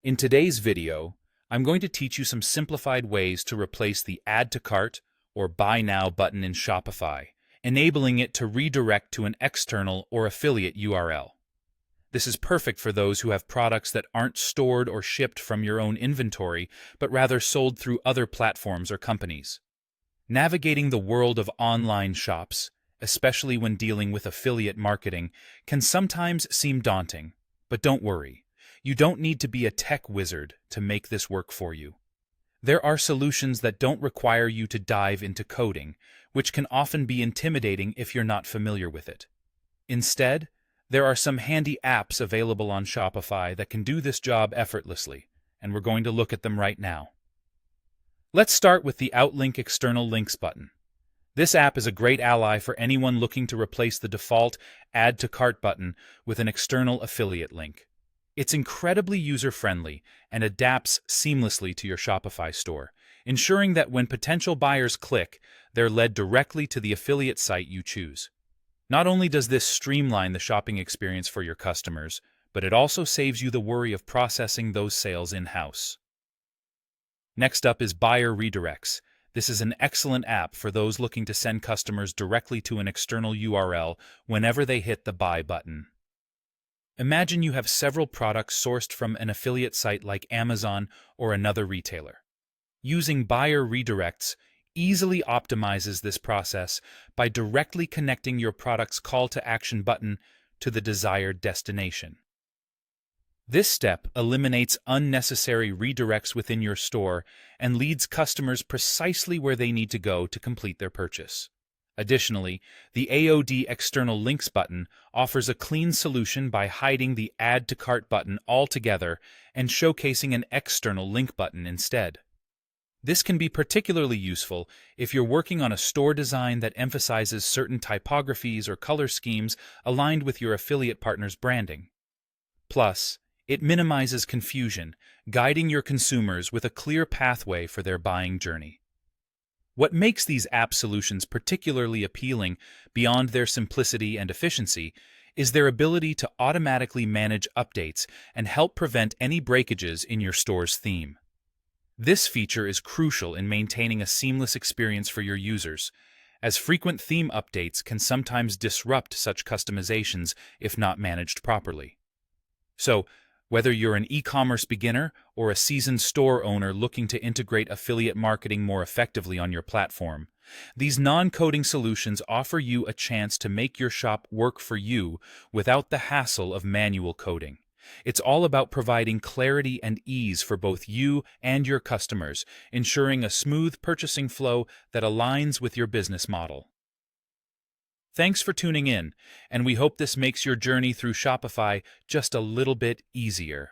In today's video, I'm going to teach you some simplified ways to replace the Add to Cart or Buy Now button in Shopify, enabling it to redirect to an external or affiliate URL. This is perfect for those who have products that aren't stored or shipped from your own inventory, but rather sold through other platforms or companies. Navigating the world of online shops, especially when dealing with affiliate marketing, can sometimes seem daunting, but don't worry. You don't need to be a tech wizard to make this work for you. There are solutions that don't require you to dive into coding, which can often be intimidating if you're not familiar with it. Instead, there are some handy apps available on Shopify that can do this job effortlessly, and we're going to look at them right now. Let's start with the Outlink External Links button. This app is a great ally for anyone looking to replace the default Add to Cart button with an external affiliate link. It's incredibly user-friendly and adapts seamlessly to your Shopify store, ensuring that when potential buyers click, they're led directly to the affiliate site you choose. Not only does this streamline the shopping experience for your customers, but it also saves you the worry of processing those sales in-house. Next up is Buyer Redirects. This is an excellent app for those looking to send customers directly to an external URL whenever they hit the Buy button. Imagine you have several products sourced from an affiliate site like Amazon or another retailer. Using Buyer Redirects easily optimizes this process by directly connecting your product's call to action button to the desired destination. This step eliminates unnecessary redirects within your store and leads customers precisely where they need to go to complete their purchase. Additionally, the AOD External Links button offers a clean solution by hiding the Add to Cart button altogether and showcasing an external link button instead. This can be particularly useful if you're working on a store design that emphasizes certain typographies or color schemes aligned with your affiliate partner's branding. Plus, it minimizes confusion, guiding your consumers with a clear pathway for their buying journey. What makes these app solutions particularly appealing beyond their simplicity and efficiency is their ability to automatically manage updates and help prevent any breakages in your store's theme. This feature is crucial in maintaining a seamless experience for your users, as frequent theme updates can sometimes disrupt such customizations if not managed properly. So, whether you're an e-commerce beginner or a seasoned store owner looking to integrate affiliate marketing more effectively on your platform, these non-coding solutions offer you a chance to make your shop work for you without the hassle of manual coding. It's all about providing clarity and ease for both you and your customers, ensuring a smooth purchasing flow that aligns with your business model. Thanks for tuning in, and we hope this makes your journey through Shopify just a little bit easier.